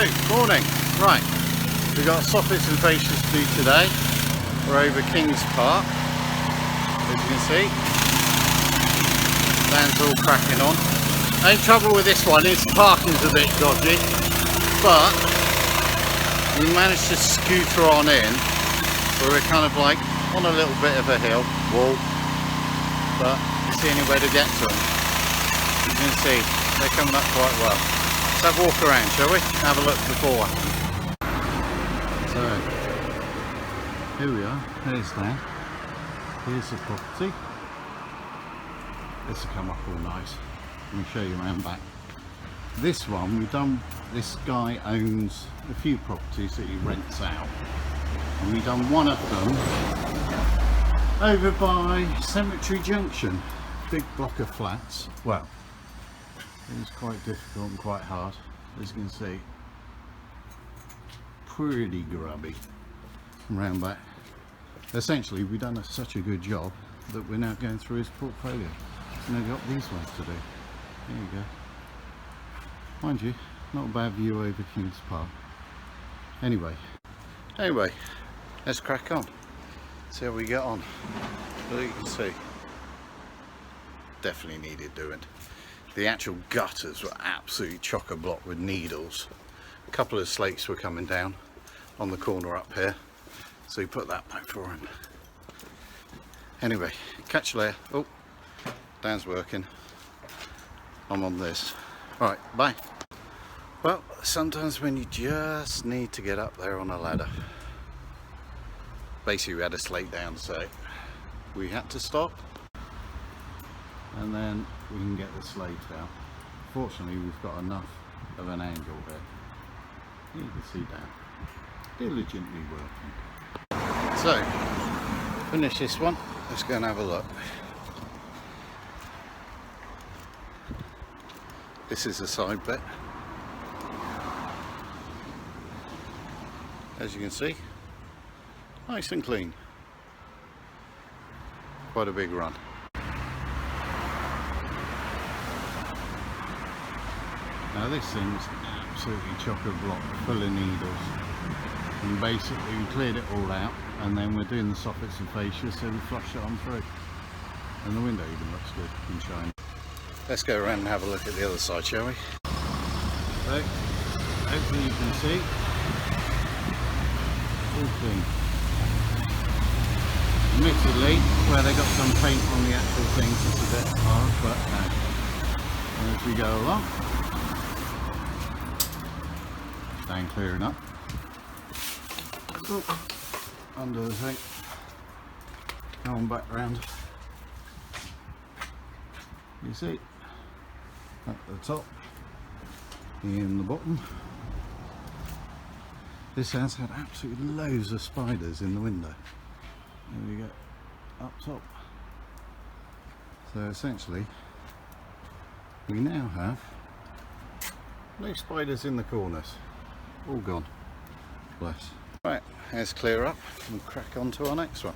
Morning. Right, we've got soffits and fascias to do today. We're over Kings Park, as you can see. Land's all cracking on. Only trouble with this one is parking's a bit dodgy, but we managed to scooter on in, where we're kind of like on a little bit of a hill, wall, but it's the only way to get to them. You can see they're coming up quite well. Let's have a walk around, shall we? Have a look before. So, here we are. There's that. Here's the property. This will come up all nice. Let me show you around back. This one, this guy owns a few properties that he rents out. And we've done one of them over by Cemetery Junction. Big block of flats. Well, it was quite difficult and quite hard, as you can see. Pretty grubby. Round back. Essentially, we've done such a good job that we're now going through his portfolio. And I've got these ones to do. There you go. Mind you, not a bad view over Kings Park. Anyway, let's crack on. See how we get on. Well, you can see, definitely needed doing. The actual gutters were absolutely chock-a-block with needles. A couple of slates were coming down on the corner up here, so we put that back for him. Anyway, catch you later. Oh, Dan's working. I'm on this. Alright, bye. Well, sometimes when you just need to get up there on a ladder. Basically, we had a slate down, so we had to stop. And then we can get the slate out. Fortunately, we've got enough of an angle there. You can see down. Diligently working. So, finish this one. Let's go and have a look. This is the side bit. As you can see, nice and clean. Quite a big run. Now this thing's absolutely chock-a-block, full of needles. And basically we cleared it all out, and then we're doing the soffits and fascias, so we flush it on through. And the window even looks good and shiny. Let's go around and have a look at the other side, shall we? So, hopefully you can see, all clean. Admittedly, where they got some paint on the actual things, it's a bit hard, but no. And as we go along, staying clear enough. Oh, under the thing. Going back round. You see, at the top, in the bottom. This house had absolutely loads of spiders in the window. There we go, up top. So essentially, we now have no spiders in the corners. All gone. Bless. Right, let's clear up and crack on to our next one.